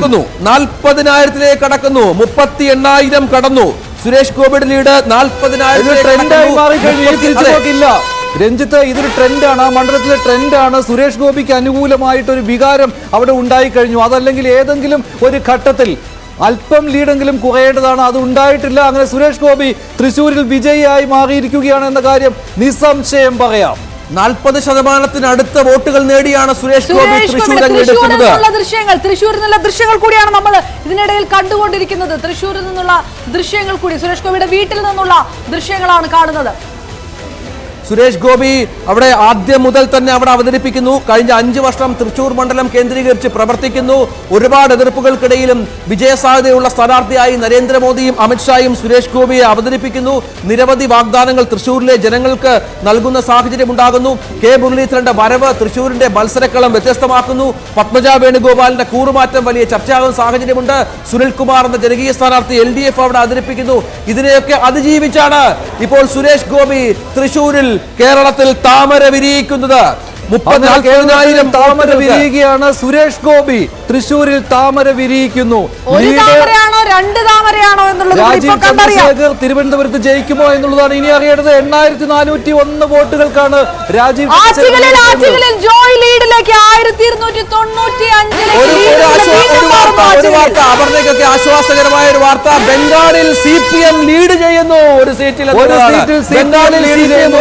കടക്കുന്നു, 40,000-ലേക്ക് കടക്കുന്നു, 38,000 കടന്നു. സുരേഷ് ഗോപിയുടെ ലീഡ് 40,000. രഞ്ജിത്ത്, ഇതൊരു ട്രെൻഡാണ്, ആ മണ്ഡലത്തിലെ ട്രെൻഡാണ്. സുരേഷ് ഗോപിക്ക് അനുകൂലമായിട്ടൊരു വികാരം അവിടെ ഉണ്ടായിക്കഴിഞ്ഞു. അതല്ലെങ്കിൽ ഏതെങ്കിലും ഒരു ഘട്ടത്തിൽ അല്പം ലീഡെങ്കിലും കുറയേണ്ടതാണ്, അത് ഉണ്ടായിട്ടില്ല. അങ്ങനെ സുരേഷ് ഗോപി തൃശ്ശൂരിൽ വിജയിയായി മാറിയിരിക്കുകയാണ് എന്ന കാര്യം നിസ്സംശയം പറയാം. 40% വോട്ടുകൾ നേടിയാണ് സുരേഷ് ഗോപി തൃശ്ശൂരിൽ തൃശ്ശൂരിൽ നിന്നുള്ള ദൃശ്യങ്ങൾ കൂടിയാണ് നമ്മൾ ഇതിനിടയിൽ കണ്ടുകൊണ്ടിരിക്കുന്നത്. തൃശ്ശൂരിൽ നിന്നുള്ള ദൃശ്യങ്ങൾ കൂടി, സുരേഷ് ഗോപിയുടെ വീട്ടിൽ നിന്നുള്ള ദൃശ്യങ്ങളാണ് കാണുന്നത്. സുരേഷ് ഗോപി അവിടെ ആദ്യം മുതൽ തന്നെ അവിടെ അവതരിപ്പിക്കുന്നു. കഴിഞ്ഞ 5 വർഷം തൃശ്ശൂർ മണ്ഡലം കേന്ദ്രീകരിച്ച് പ്രവർത്തിക്കുന്നു. ഒരുപാട് എതിർപ്പുകൾക്കിടയിലും വിജയസാധ്യതയുള്ള സ്ഥാനാർത്ഥിയായി നരേന്ദ്രമോദിയും അമിത്ഷായും സുരേഷ് ഗോപിയെ അവതരിപ്പിക്കുന്നു. നിരവധി വാഗ്ദാനങ്ങൾ തൃശ്ശൂരിലെ ജനങ്ങൾക്ക് നൽകുന്ന സാഹചര്യം ഉണ്ടാകുന്നു. കെ മുരളീധരന്റെ വരവ് തൃശ്ശൂരിന്റെ മത്സരക്കളം വ്യത്യസ്തമാക്കുന്നു. പത്മജ വേണുഗോപാലിന്റെ കൂറുമാറ്റം വലിയ ചർച്ചയാകുന്ന സാഹചര്യമുണ്ട്. സുനിൽകുമാർ എന്ന ജനകീയ സ്ഥാനാർത്ഥി LDF അവിടെ അവതരിപ്പിക്കുന്നു. ഇതിനെയൊക്കെ അതിജീവിച്ചാണ് ഇപ്പോൾ സുരേഷ് ഗോപി തൃശ്ശൂരിൽ കേരളത്തിൽ താമര വിരിയിക്കുന്നത്. 40,000 താമര വിരിയുകയാണ് സുരേഷ് ഗോപി. തൃശ്ശൂരിൽ താമര വിരിയിക്കുന്നു. രാജീവ് ചന്ദ്രശേഖർ തിരുവനന്തപുരത്ത് ജയിക്കുമോ എന്നുള്ളതാണ് ഇനി അറിയേണ്ടത്. 8,401 വോട്ടുകൾക്കാണ് രാജീവ് അപർണയ്ക്കൊക്കെ ആശ്വാസകരമായ ഒരു വാർത്ത. ബംഗാളിൽ CPM ലീഡ് ചെയ്യുന്നു. ഒരു സീറ്റിൽ ബംഗാളിൽ ലീഡ് ചെയ്യുന്നു.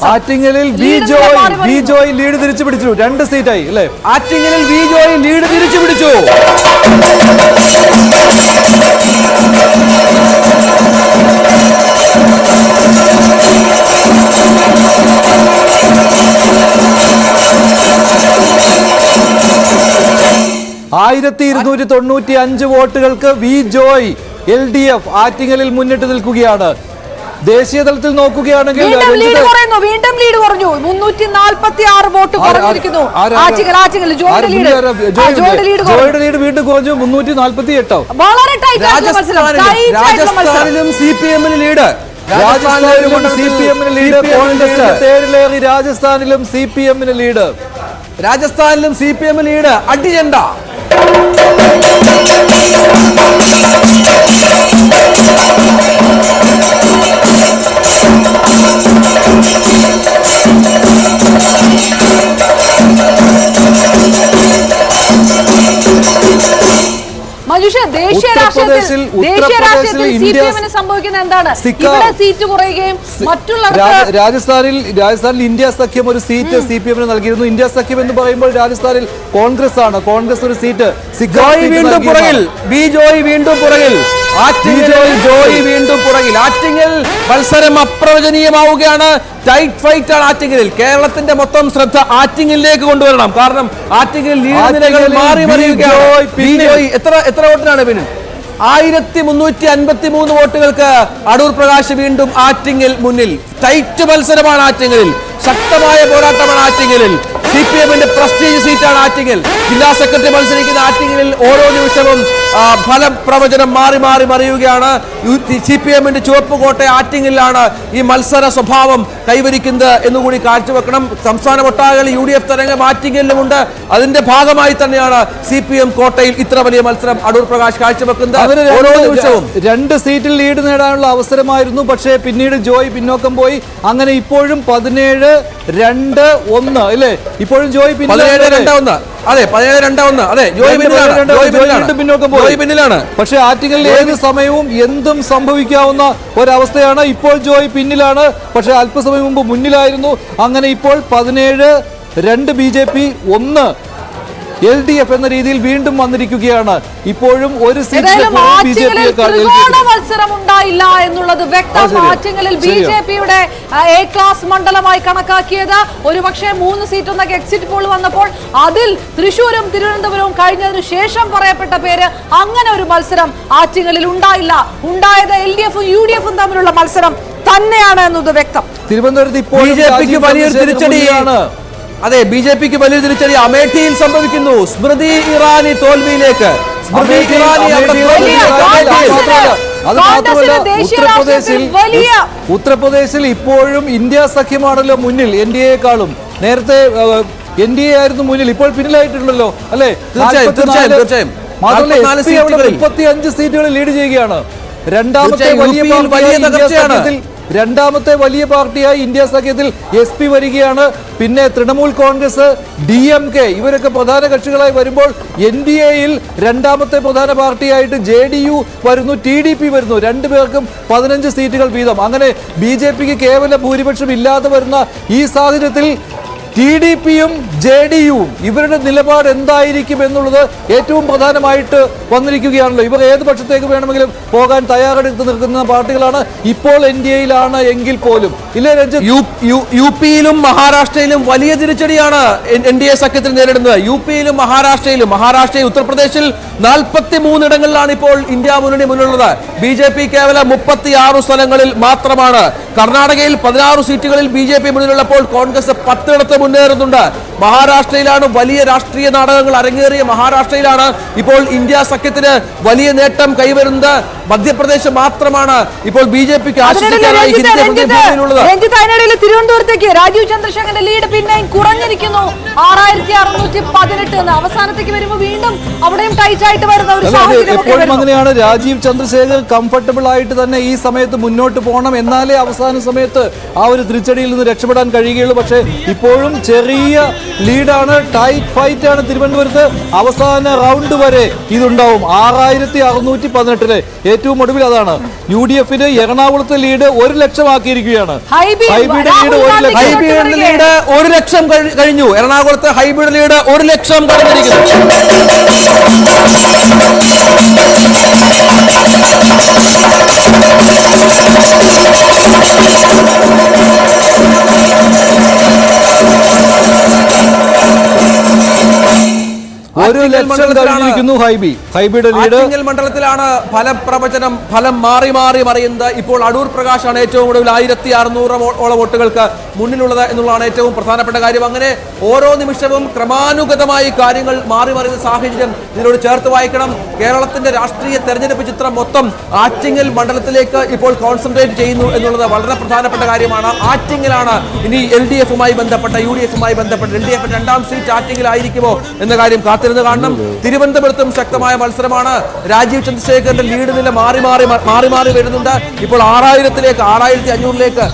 ആറ്റിങ്ങലിൽ ബിജോയ് ലീഡ് തിരിച്ചു പിടിച്ചു. 2 സീറ്റായി അല്ലെ? ആറ്റിങ്ങലിൽ ബിജോയ് ലീഡ് തിരിച്ചു പിടിച്ചു. $1,295 വോട്ടുകൾക്ക് ബിജോയ് LDF ആറ്റിങ്ങലിൽ മുന്നിട്ട് നിൽക്കുകയാണ്. ദേശീയ തലത്തിൽ നോക്കുകയാണെങ്കിൽ വീണ്ടും ലീഡ് കുറഞ്ഞു. 346 വോട്ട് കുറഞ്ഞിരിക്കുന്നു. ജോയുടെ ലീഡ് വീണ്ടും കുറഞ്ഞു. 348. വളരെ ടൈറ്റ് മത്സരം. രാജസ്ഥാനിലും CPM-ന് ലീഡ്. രാജസ്ഥാനിലും CPM-ന് ലീഡ്. രാജസ്ഥാനിലും CPM ലീഡ്. അടിയണ്ട മഞ്ജുഷ, ദേശീയ രാഷ്ട്രീയത്തിൽ CPM-ന് സംഭവിക്കുന്ന എന്താണ്? ഇവിടെ സീറ്റ് കുറയുകയും രാജസ്ഥാനിൽ ഇന്ത്യ സഖ്യം ഒരു സീറ്റ് CPM-ന് നൽകിയിരുന്നു. ഇന്ത്യ സഖ്യം എന്ന് പറയുമ്പോൾ രാജസ്ഥാനിൽ കോൺഗ്രസ് ആണ്. കോൺഗ്രസ് ഒരു സീറ്റ്. വീണ്ടും പുറകിൽ. ബിജോയ് വീണ്ടും പുറകിൽ. ആറ്റിങ്ങൽ മത്സരം അപ്രവചനീയമാവുകയാണ്. ടൈറ്റ് ഫൈറ്റ് ആണ് ആറ്റിങ്ങലിൽ. കേരളത്തിന്റെ മൊത്തം ശ്രദ്ധ ആറ്റിങ്ങലിലേക്ക് കൊണ്ടുവരണം. കാരണം ആറ്റിങ്ങൽ ലീഡ് നിലകൾ മാറി മറിയുകയാണ്. ബിജോയ് എത്ര വോട്ടിനാണ് പിന്നിൽ? 1,353 വോട്ടുകൾക്ക് അടൂർ പ്രകാശ് വീണ്ടും ആറ്റിങ്ങൽ മുന്നിൽ. ടൈറ്റ് മത്സരമാണ് ആറ്റിങ്ങലിൽ. ശക്തമായ പോരാട്ടമാണ് ആറ്റിങ്ങലിൽ. CPM-ന്റെ പ്രസ്റ്റീജ് സീറ്റാണ് ആറ്റിങ്ങൽ. ജില്ലാ സെക്രട്ടറി മത്സരിക്കുന്ന ആറ്റിങ്ങലിൽ ഓരോ നിമിഷവും ഫലപ്രവചനം മാറി മറിയുകയാണ്. CPM-ന്റെ ചുവപ്പ് കോട്ട ആറ്റിങ്ങലിലാണ് ഈ മത്സര സ്വഭാവം കൈവരിക്കുന്നത് എന്നുകൂടി കാഴ്ചവെക്കണം. സംസ്ഥാനമൊട്ടാകെ UDF തരംഗം ആറ്റിങ്ങലിലുമുണ്ട്. അതിന്റെ ഭാഗമായി തന്നെയാണ് CPM കോട്ടയിൽ ഇത്ര വലിയ മത്സരം അടൂർ പ്രകാശ് കാഴ്ചവെക്കുന്നത്. ഓരോ നിമിഷവും 2 സീറ്റിൽ ലീഡ് നേടാനുള്ള അവസരമായിരുന്നു. പക്ഷേ പിന്നീട് ജോയ് പിന്നോക്കം പോയി. അങ്ങനെ ഇപ്പോഴും 17-2-1 അല്ലേ? ഇപ്പോഴും ജോയ് 17-2-1. അതെ, 17-2-1. അതെ, ജോയ് പിന്നിലാണ്. പക്ഷെ ആറ്റിങ്ങലിൽ ഏത് സമയവും എന്തും സംഭവിക്കാവുന്ന ഒരവസ്ഥയാണ്. ഇപ്പോൾ ജോയ് പിന്നിലാണ്, പക്ഷെ അല്പസമയം മുമ്പ് മുന്നിലായിരുന്നു. അങ്ങനെ ഇപ്പോൾ 17-2 BJP 1 LDF എന്ന രീതിയിൽ വീണ്ടും വന്നിരിക്കുകയാണ്. ഇപ്പോഴും ഒരു മത്സരം ഉണ്ടായില്ല എന്നുള്ളത് വ്യക്തം. ആറ്റിങ്ങലിൽ BJP-യുടെ A ക്ലാസ് മണ്ഡലമായി കണക്കാക്കിയത് ഒരുപക്ഷെ 3 സീറ്റ് എന്നൊക്കെ എക്സിറ്റ് പോൾ വന്നപ്പോൾ അതിൽ തൃശ്ശൂരും തിരുവനന്തപുരവും കഴിഞ്ഞതിനു ശേഷം പറയപ്പെട്ട പേര്. അങ്ങനെ ഒരു മത്സരം ആറ്റിങ്ങലിൽ ഉണ്ടായില്ല. ഉണ്ടായത് LDF-ഉം UDF-ഉം തമ്മിലുള്ള മത്സരം തന്നെയാണ് എന്നത് വ്യക്തം. തിരുവനന്തപുരത്ത് ഇപ്പോൾ ബിജെപിക്ക് വലിയൊരു തിരിച്ചടിയാണ്. അതെ, ബിജെപിക്ക് വലിയൊരു തിരിച്ചടി അമേഠിയിൽ സംഭവിക്കുന്നു. സ്മൃതി ഇറാനി തോൽവിയിലേക്ക്. സ്മൃതി ഇറാനി ഉത്തർപ്രദേശിൽ ഇപ്പോഴും ഇന്ത്യ സഖ്യമാണല്ലോ മുന്നിൽ, എൻ ഡി എക്കാളും. നേരത്തെ എൻ ഡി എ ആയിരുന്നു മുന്നിൽ, ഇപ്പോൾ പിന്നിലായിട്ടുണ്ടല്ലോ അല്ലെ? തീർച്ചയായും. മാത്രമല്ല 35 സീറ്റുകൾ ലീഡ് ചെയ്യുകയാണ്. രണ്ടാമത്തെ വലിയ പാർട്ടിയായി ഇന്ത്യ സഖ്യത്തിൽ SP വരികയാണ്. പിന്നെ തൃണമൂൽ കോൺഗ്രസ്, DMK ഇവരൊക്കെ പ്രധാന കക്ഷികളായി വരുമ്പോൾ NDAയിൽ രണ്ടാമത്തെ പ്രധാന പാർട്ടിയായിട്ട് JDU വരുന്നു, TDP വരുന്നു. രണ്ടുപേർക്കും 15 സീറ്റുകൾ വീതം. അങ്ങനെ BJPക്ക് കേവല ഭൂരിപക്ഷം ഇല്ലാതെ വരുന്ന ഈ സാഹചര്യത്തിൽ TDPയും JDUവും ഇവരുടെ നിലപാട് എന്തായിരിക്കും എന്നുള്ളത് ഏറ്റവും പ്രധാനമായിട്ട് വന്നിരിക്കുകയാണല്ലോ. ഇവർ ഏത് പക്ഷത്തേക്ക് വേണമെങ്കിലും പോകാൻ തയ്യാറെടുത്ത് നിൽക്കുന്ന പാർട്ടികളാണ്. ഇപ്പോൾ NDAയിലാണ് എങ്കിൽ പോലും ഇല്ലേ രഞ്ജിത്ത്? UPയിലും മഹാരാഷ്ട്രയിലും വലിയ തിരിച്ചടിയാണ് NDA സഖ്യത്തിൽ നേരിടുന്നത്. UPയിലും മഹാരാഷ്ട്രയിൽ ഉത്തർപ്രദേശിൽ 43 ഇടങ്ങളിലാണ് ഇപ്പോൾ ഇന്ത്യ മുന്നണി മുന്നിലുള്ളത്. BJP കേവലം 36 സ്ഥലങ്ങളിൽ മാത്രമാണ്. കർണാടകയിൽ 16 സീറ്റുകളിൽ BJP മുന്നിലുള്ളപ്പോൾ കോൺഗ്രസ് 10 ഇടത്ത് മുന്നേറുന്നുണ്ട്. മഹാരാഷ്ട്രയിലാണ് വലിയ രാഷ്ട്രീയ നാടകങ്ങൾ അരങ്ങേറിയ മഹാരാഷ്ട്രയിലാണ് ഇപ്പോൾ ഇന്ത്യ സഖ്യത്തിന് വലിയ നേട്ടം കൈവരുന്നത്. മധ്യപ്രദേശ് മാത്രമാണ് ഇപ്പോൾ BJPക്ക് ആശ്വസിക്കാനായി തിരുവനന്തപുരത്തേക്ക് രാജീവ് ചന്ദ്രശേഖരന്റെ ലീഡ് പിന്നെയും കുറഞ്ഞിരിക്കുന്നു. 6618 അവസാനത്തേക്ക് വരുമ്പോൾ വീണ്ടും അവിടെയും ടൈറ്റ് ആയിട്ട് വരുന്ന ഒരു സാഹചര്യം. എപ്പോഴും അങ്ങനെയാണ്. രാജീവ് ചന്ദ്രശേഖർ കംഫർട്ടബിൾ ആയിട്ട് തന്നെ ഈ സമയത്ത് മുന്നോട്ട് പോകണം, എന്നാലേ അവസാന സമയത്ത് ആ ഒരു തിരിച്ചടിയിൽ നിന്ന് രക്ഷപ്പെടാൻ കഴിയുകയുള്ളൂ. പക്ഷേ ഇപ്പോഴും ചെറിയ ലീഡാണ്, ടൈറ്റ് ഫൈറ്റ് ആണ് തിരുവനന്തപുരത്ത്. അവസാന റൗണ്ട് വരെ ഇതുണ്ടാവും. 6618 ഏറ്റവും ഒടുവിൽ അതാണ്. UDFന് എറണാകുളത്തെ ലീഡ് 1 ലക്ഷം ആക്കിയിരിക്കുകയാണ്. ഹൈബിയുടെ ലീഡ് 1 ലക്ഷം കഴിഞ്ഞു. എറണാകുളത്ത് ഹൈബിയുടെ ലീഡ് 1 ലക്ഷം കഴിഞ്ഞിരിക്കുന്നു. ആറ്റിങ്ങൽ മണ്ഡലത്തിലാണ് ഫലം മാറി മറിയുന്നത്. ഇപ്പോൾ അടൂർ പ്രകാശാണ് ഏറ്റവും ഒടുവിൽ 1600 വോട്ടുകൾക്ക് മുന്നിലുള്ളത് എന്നുള്ളതാണ് ഏറ്റവും പ്രധാനപ്പെട്ട കാര്യം. അങ്ങനെ ഓരോ നിമിഷവും ക്രമാനുഗതമായി കാര്യങ്ങൾ മാറി മറിയുന്ന സാഹചര്യം ഇതിനോട് ചേർത്ത് വായിക്കണം. കേരളത്തിന്റെ രാഷ്ട്രീയ തെരഞ്ഞെടുപ്പ് ചിത്രം മൊത്തം ആറ്റിങ്ങൽ മണ്ഡലത്തിലേക്ക് ഇപ്പോൾ കോൺസെൻട്രേറ്റ് ചെയ്യുന്നു എന്നുള്ളത് വളരെ പ്രധാനപ്പെട്ട കാര്യമാണ്. ആറ്റിങ്ങലാണ് ഇനി LDFുമായി ബന്ധപ്പെട്ട UDFുമായി ബന്ധപ്പെട്ട LDF 2ാം സീറ്റ് ആറ്റിങ്ങലായിരിക്കുമോ എന്ന കാര്യം കാത്തിരുന്ന് കാണണം. തിരുവനന്തപുരത്തും ശക്തമായ മത്സരമാണ്. രാജീവ് ചന്ദ്രശേഖരന്റെ ലീഡ് നില മാറി വരുന്നുണ്ട്. ഇപ്പോൾ 6500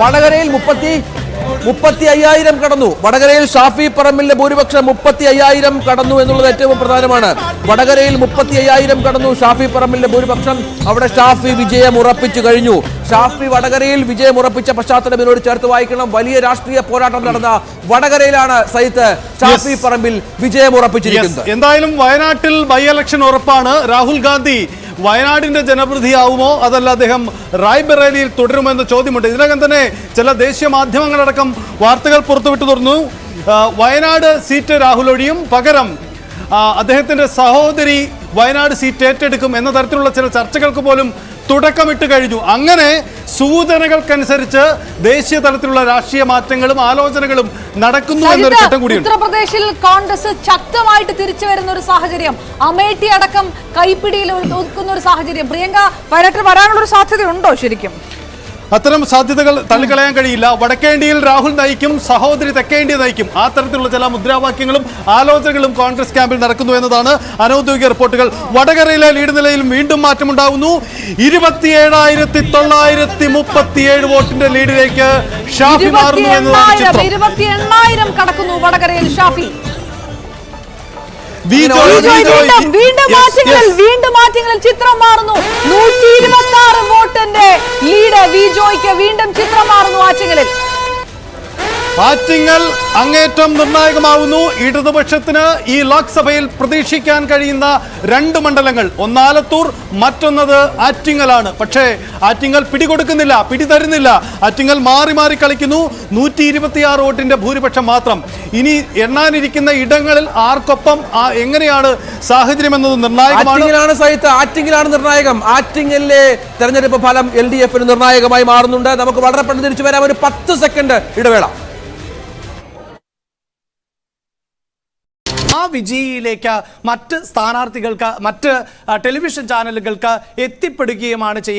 വടകരയിൽ 35,000 കടന്നു. വടകരയിൽ ഷാഫി പറമ്പിലിന്റെ ഭൂരിപക്ഷം 35,000 കടന്നു എന്നുള്ളത് ഏറ്റവും പ്രധാനമാണ്. വടകരയിൽ 35,000 കടന്നു ഷാഫി പറമ്പിലിന്റെ ഭൂരിപക്ഷം. അവിടെ ഷാഫി വിജയം ഉറപ്പിച്ചു കഴിഞ്ഞു. ഷാഫി വടകരയിൽ വിജയം ഉറപ്പിച്ച പശ്ചാത്തലം ഇതിനോട് ചേർത്ത് വായിക്കണം. വലിയ രാഷ്ട്രീയ പോരാട്ടം നടന്ന വടകരയിലാണ് സൈത്ത് ഷാഫി പറമ്പിൽ വിജയം ഉറപ്പിച്ചിരിക്കുന്നത്. എന്തായാലും വയനാട്ടിൽ ബൈ ഇലക്ഷൻ ഉറപ്പാണ്. രാഹുൽ ഗാന്ധി വയനാടിന്റെ ജനപ്രതിയാവുമോ അതല്ല അദ്ദേഹം റായ്ബറേലിയിൽ തുടരുമോ എന്ന ചോദ്യമുണ്ട്. ഇതിനകം തന്നെ ചില ദേശീയ മാധ്യമങ്ങളടക്കം വാർത്തകൾ പുറത്തുവിട്ടു തുറന്നു. വയനാട് സീറ്റ് രാഹുൽ ഒഴിയും, പകരം അദ്ദേഹത്തിന്റെ സഹോദരി വയനാട് സീറ്റ് ഏറ്റെടുക്കും എന്ന തരത്തിലുള്ള ചില ചർച്ചകൾക്ക് പോലും തുടക്കമിട്ട് കഴിഞ്ഞു. അങ്ങനെ സൂചനകൾക്കനുസരിച്ച് ദേശീയ തലത്തിലുള്ള രാഷ്ട്രീയ മാറ്റങ്ങളും ആലോചനകളും നടക്കുന്നു എന്നൊരു ഘട്ടം കൂടിയുണ്ട്. ഉത്തർപ്രദേശിൽ കോൺഗ്രസ് ശക്തമായിട്ട് തിരിച്ചു വരുന്ന ഒരു സാഹചര്യം, അമേഠി അടക്കം കൈപ്പിടിയിൽ ഒതുക്കുന്ന ഒരു സാഹചര്യം. പ്രിയങ്ക, വയനാട്ടിൽ വരാനുള്ള ഒരു സാധ്യതയുണ്ടോ ശരിക്കും? അത്തരം സാധ്യതകൾ തള്ളിക്കളയാൻ കഴിയില്ല. വടക്കേണ്ടിയിൽ രാഹുൽ നയിക്കും, സഹോദരി തെക്കേണ്ടി നയിക്കും. ആ തരത്തിലുള്ള ചില മുദ്രാവാക്യങ്ങളും ആലോചനകളും കോൺഗ്രസ് ക്യാമ്പിൽ നടക്കുന്നു എന്നതാണ് അനൌദ്യോഗിക റിപ്പോർട്ടുകൾ. വടകരയിലെ ലീഡ് നിലയിൽ വീണ്ടും മാറ്റമുണ്ടാകുന്നു. 27,937 വോട്ടിന്റെ ലീഡിലേക്ക് ഷാഫി മാറുന്നു എന്നതാണ് ചിത്രം. 28,000 കടക്കുന്നു വടകരയിൽ ഷാഫി. വീണ്ടും മാറ്റങ്ങളിൽ ചിത്രം മാറുന്നു. 126 വോട്ടിന്റെ ലീഡ് വിജോയ്ക്ക് വീണ്ടും ചിത്രം മാറുന്നു ആറ്റിങ്ങലിൽ. ആറ്റിങ്ങൽ അങ്ങേറ്റം നിർണായകമാവുന്നു. ഇടതുപക്ഷത്തിന് ഈ ലോക്സഭയിൽ പ്രതീക്ഷിക്കാൻ കഴിയുന്ന 2 മണ്ഡലങ്ങൾ, ഒന്ന് ആലത്തൂർ, മറ്റൊന്നത് ആറ്റിങ്ങലാണ്. പക്ഷേ ആറ്റിങ്ങൽ പിടികൊടുക്കുന്നില്ല, പിടിതരുന്നില്ല. ആറ്റിങ്ങൽ മാറി മാറി കളിക്കുന്നു. 126 വോട്ടിന്റെ ഭൂരിപക്ഷം മാത്രം. ഇനി എണ്ണാനിരിക്കുന്ന ഇടങ്ങളിൽ ആർക്കൊപ്പം എങ്ങനെയാണ് സാഹചര്യം എന്നത് നിർണായകമാണ്. ആറ്റിങ്ങലാണ് നിർണായകം. ആറ്റിങ്ങലിലെ തെരഞ്ഞെടുപ്പ് ഫലം LDF-ന് നിർണായകമായി മാറുന്നുണ്ട്. നമുക്ക് വളരെ പെട്ടെന്ന് തിരിച്ചു വരാം. ഒരു 10 സെക്കൻഡ് ഇടവേള. ആ വിജയിയിലേക്ക് മറ്റ് സ്ഥാനാർത്ഥികൾക്ക്, മറ്റ് ടെലിവിഷൻ ചാനലുകൾക്ക് എത്തിപ്പെടുകയുമാണ് ചെയ്യുന്നത്.